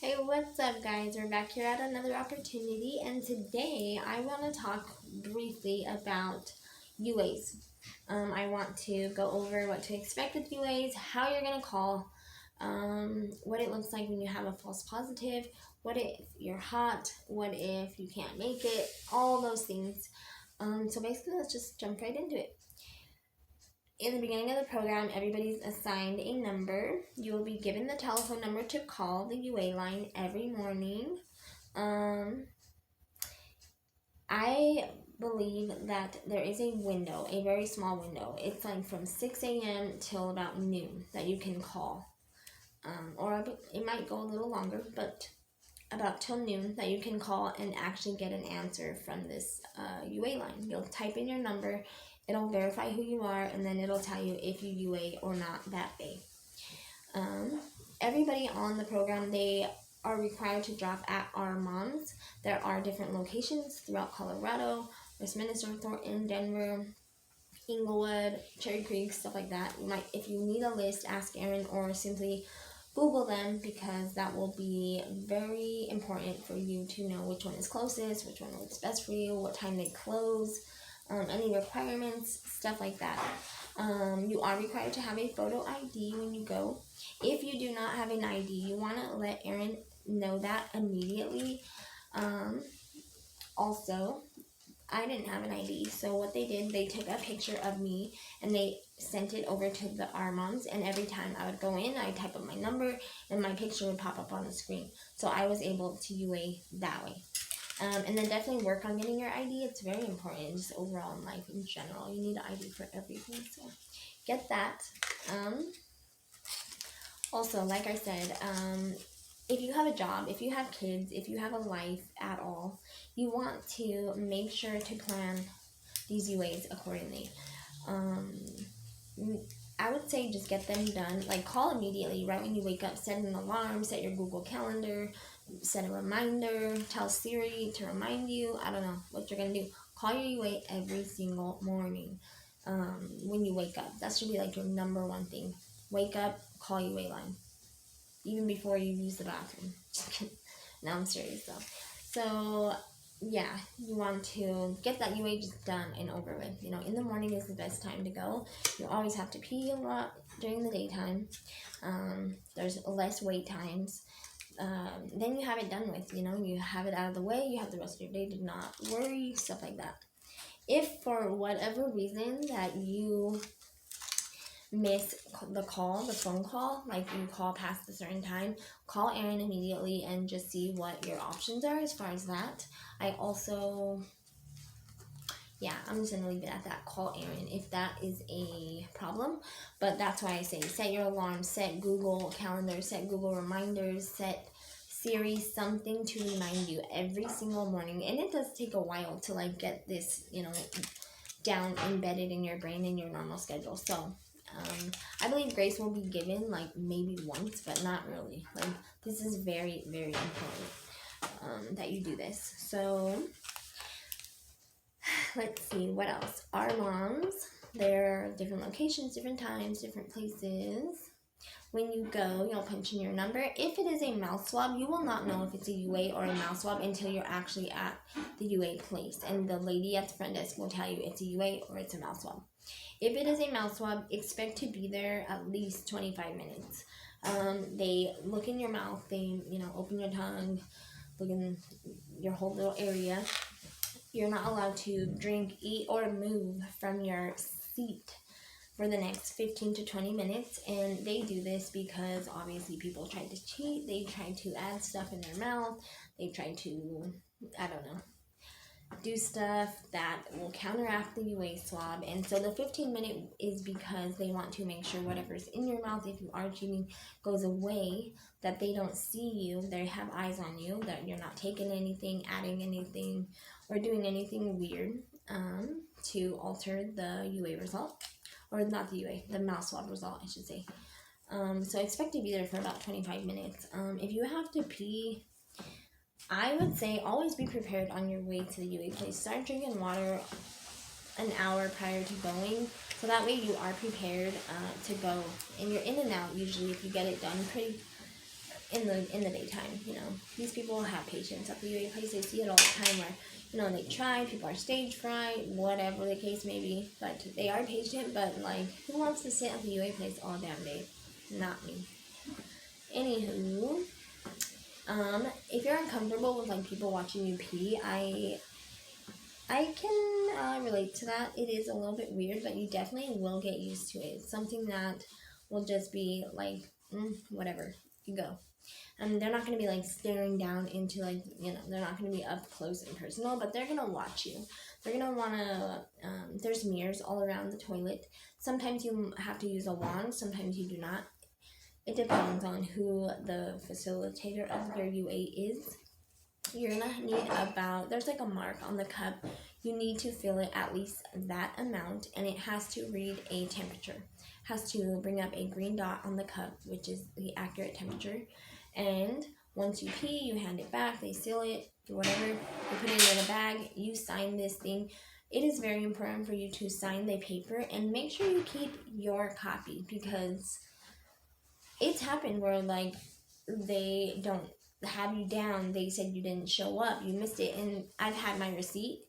Hey, what's up, guys? We're back here at another opportunity, and today I want to talk briefly about UAs. I want to go over what to expect with UAs, how you're going to call, what it looks like when you have a false positive, what if you're hot, what if you can't make it, all those things. So basically, let's just jump right into it. In the beginning of the program, everybody's assigned a number. You will be given the telephone number to call the UA line every morning. I believe that there is a window, a very small window. It's like from 6 a.m. till about noon that you can call. Or it might go a little longer, but about till noon that you can call and actually get an answer from this UA line. You'll type in your number, it'll verify who you are, and then it'll tell you if you UA or not that day. Everybody on the program, they are required to drop at our moms. There are different locations throughout Colorado, Westminster, Thornton, Denver, Inglewood, Cherry Creek, stuff like that. If you need a list, ask Erin or simply Google them, because that will be very important for you to know which one is closest, which one works best for you, what time they close, any requirements, stuff like that. You are required to have a photo ID when you go. If you do not have an ID, you want to let Erin know that immediately. Also, I didn't have an ID, so what they did, they took a picture of me and they sent it over to the R moms, and every time I would go in, I'd type up my number and my picture would pop up on the screen. So I was able to UA that way. And then definitely work on getting your ID. It's very important, just overall in life in general. You need an ID for everything, so get that. Also, like I said, if you have a job, if you have kids, if you have a life at all, you want to make sure to plan these UAs accordingly. I would say just get them done. Like, call immediately, right when you wake up. Set an alarm, set your Google Calendar, set a reminder, tell Siri to remind you. I don't know what you're going to do. Call your UA every single morning when you wake up. That should be like your number one thing. Wake up, call UA line. Even before you use the bathroom. No, I'm serious though. So, yeah, you want to get that UA just done and over with. You know, in the morning is the best time to go. You always have to pee a lot during the daytime. There's less wait times. Then you have it done with, you know, you have it out of the way. You have the rest of your day to not worry, stuff like that. If for whatever reason that you miss the phone call, like you call past a certain time, call Erin immediately and just see what your options are as far as that. I'm just gonna leave it at that. Call Erin if that is a problem. But that's why I say set your alarm, set Google Calendar, set Google Reminders, set Siri something to remind you every single morning. And it does take a while to like get this, you know, down, embedded in your brain in your normal schedule. So I believe grace will be given like maybe once, but not really. Like, this is very, very important that you do this. So let's see what else. Our moms, there are different locations, different times, different places. When you go, you'll punch in your number. If it is a mouth swab, you will not know if it's a UA or a mouth swab until you're actually at the UA place. And the lady at the front desk will tell you it's a UA or it's a mouth swab. If it is a mouth swab, expect to be there at least 25 minutes. They look in your mouth, they, you know, open your tongue, look in your whole little area. You're not allowed to drink, eat, or move from your seat for the next 15 to 20 minutes. And they do this because obviously people try to cheat. They try to add stuff in their mouth. They try to, I don't know, do stuff that will counteract the UA swab. And so the 15-minute is because they want to make sure whatever's in your mouth, if you are cheating, goes away, that they don't see you, they have eyes on you, that you're not taking anything, adding anything, or doing anything weird to alter the UA result. Or not the UA, the mouth swab result, I should say. So expect to be there for about 25 minutes. If you have to pee, I would say always be prepared on your way to the UA place. Start drinking water an hour prior to going, so that way you are prepared to go. And you're in and out usually if you get it done pretty in the daytime. These people have patients at the UA place. They see it all the time where they try, people are stage fright, whatever the case may be, but they are patient. But like, who wants to sit at the UA place all damn day? Not me. Anywho, if you're uncomfortable with like people watching you pee, I can relate to that. It is a little bit weird, but you definitely will get used to it. It's something that will just be like, whatever, you go. And they're not going to be like staring down into like, they're not going to be up close and personal, but they're going to watch you. They're going to want to, there's mirrors all around the toilet. Sometimes you have to use a wand, sometimes you do not. It depends on who the facilitator of your UA is. You're going to need there's like a mark on the cup. You need to fill it at least that amount, and it has to read a temperature. It has to bring up a green dot on the cup, which is the accurate temperature. And once you pee, you hand it back, they seal it, do whatever, you put it in a bag, you sign this thing. It is very important for you to sign the paper and make sure you keep your copy, because it's happened where like they don't have you down, they said you didn't show up, you missed it, and I've had my receipt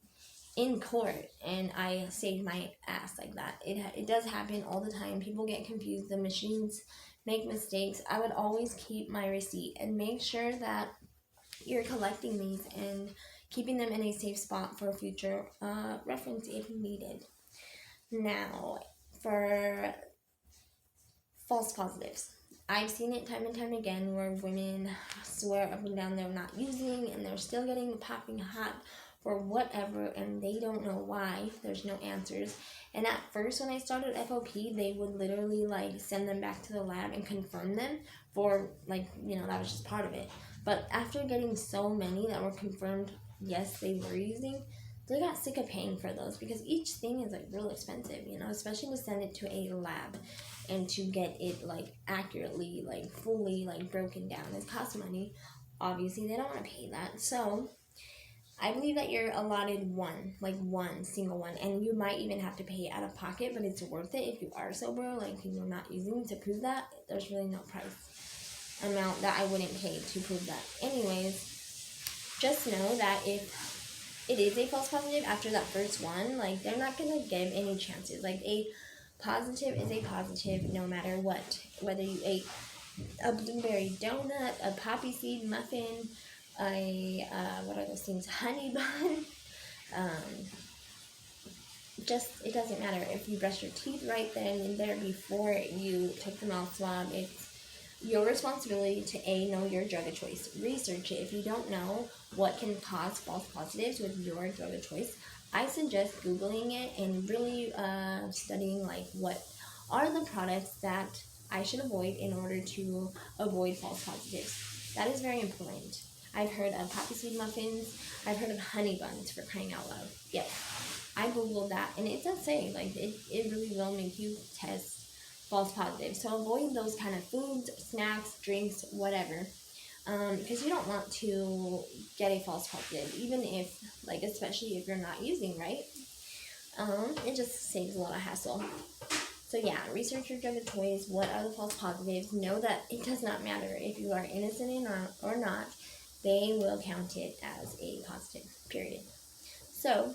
in court and I saved my ass like that. It does happen all the time. People get confused, the machines make mistakes. I would always keep my receipt and make sure that you're collecting these and keeping them in a safe spot for future reference if needed. Now, for false positives, I've seen it time and time again where women swear up and down they're not using and they're still getting popping hot or whatever, and they don't know why. There's no answers. And at first when I started FOP, they would literally like send them back to the lab and confirm them for like, that was just part of it. But after getting so many that were confirmed, yes, they were using, they got sick of paying for those, because each thing is like real expensive, especially to send it to a lab and to get it like accurately, like fully like broken down. It costs money. Obviously they don't want to pay that. So I believe that you're allotted one single one, and you might even have to pay it out of pocket, but it's worth it if you are sober, like you're not using to prove that. There's really no price amount that I wouldn't pay to prove that. Anyways, just know that if it is a false positive after that first one, like they're not going to give any chances. Like a positive is a positive no matter what. Whether you ate a blueberry donut, a poppy seed muffin, what are those things? Honey bun. It doesn't matter if you brush your teeth right then and there before you took the mouth swab. It's your responsibility to know your drug of choice. Research it. If you don't know what can cause false positives with your drug of choice, I suggest Googling it and really studying like what are the products that I should avoid in order to avoid false positives. That is very important. I've heard of poppy seed muffins. I've heard of honey buns, for crying out loud. Yes, I Googled that, and it does say, like, it really will make you test false positives. So avoid those kind of foods, snacks, drinks, whatever, because you don't want to get a false positive, even if, like, especially if you're not using, right? It just saves a lot of hassle. So yeah, research your drug of choice. What are the false positives? Know that it does not matter if you are innocent or not. They will count it as a positive, period. So,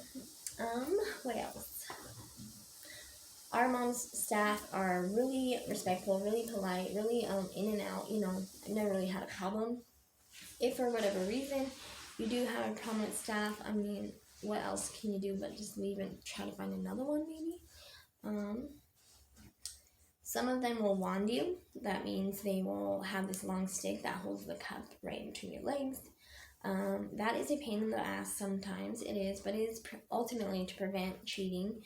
what else? Our mom's staff are really respectful, really polite, really in and out. I've never really had a problem. If for whatever reason you do have a problem with staff, I mean, what else can you do but just leave and try to find another one maybe? Some of them will wand you. That means they will have this long stick that holds the cup right between your legs. That is a pain in the ass sometimes. It is, but it is ultimately to prevent cheating.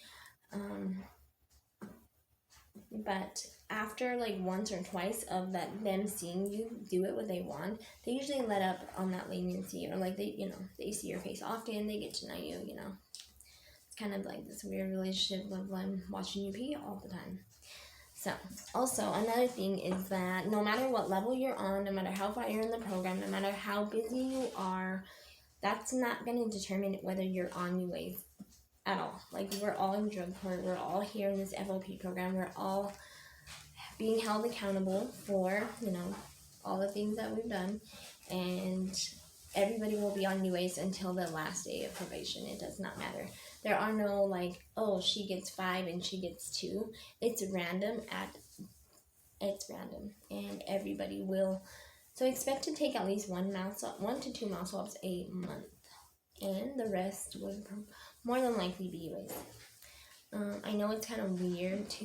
But after like once or twice of them seeing you do it with a wand, they usually let up on that leniency, or like they see your face often, they get to know you. It's kind of like this weird relationship of them watching you pee all the time. So, also, another thing is that no matter what level you're on, no matter how far you're in the program, no matter how busy you are, that's not going to determine whether you're on UAs at all. Like, we're all in drug court, we're all here in this FOP program, we're all being held accountable for, all the things that we've done, and everybody will be on UAs until the last day of probation. It does not matter. There are no like, oh, she gets 5 and she gets 2. It's random and everybody will. So expect to take at least 1 to 2 mouth swabs a month, and the rest would more than likely be UAs. I know it's kind of weird to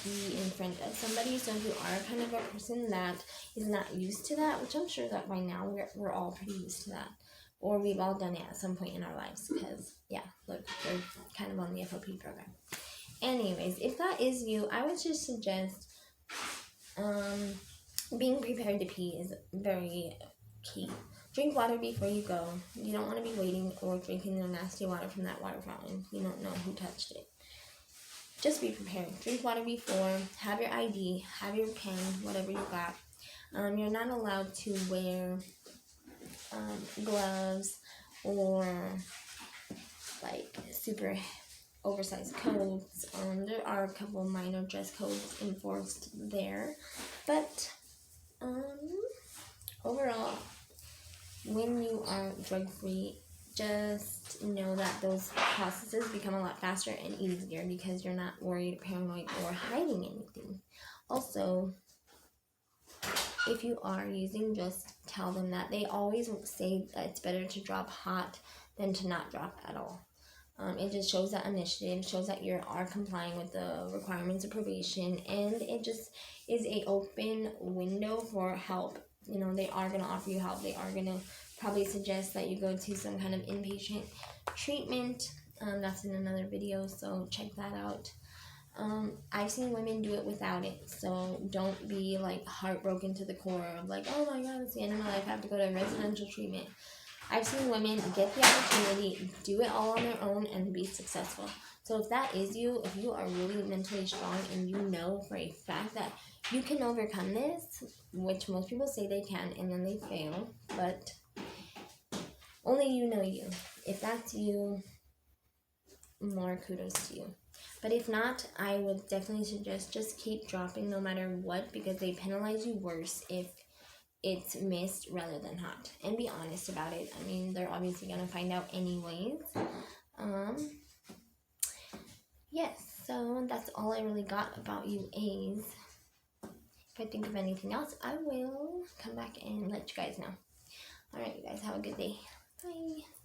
be in front of somebody, so if you are kind of a person that is not used to that, which I'm sure that by now we're all pretty used to that, or we've all done it at some point in our lives, because, yeah, look, we're kind of on the FOP program. Anyways, if that is you, I would just suggest being prepared to pee is very key. Drink water before you go. You don't want to be waiting or drinking the nasty water from that water fountain. You don't know who touched it. Just be prepared. Drink water before. Have your ID. Have your pen. Whatever you got. You're not allowed to wear gloves or like super oversized coats. There are a couple minor dress codes enforced there, but overall, when you are drug-free, just know that those processes become a lot faster and easier because you're not worried, paranoid, or hiding anything. Also, if you are using, just tell them that. They always say that it's better to drop hot than to not drop at all. It just shows that initiative, shows that you are complying with the requirements of probation, and it just is a open window for help. You know, they are going to offer you help. They are going to probably suggest that you go to some kind of inpatient treatment. That's in another video, so check that out. I've seen women do it without it, so don't be like heartbroken to the core of like, oh my god, it's the end of my life, I have to go to residential treatment. I've seen women get the opportunity, do it all on their own, and be successful. So if that is you, if you are really mentally strong and you know for a fact that you can overcome this, which most people say they can and then they fail, but only you know you. If that's you, more kudos to you. But if not, I would definitely suggest just keep dropping no matter what, because they penalize you worse if it's missed rather than hot. And be honest about it. I mean, they're obviously going to find out anyways. Yes, so that's all I really got about UAs. If I think of anything else, I will come back and let you guys know. Alright, you guys, have a good day. Bye.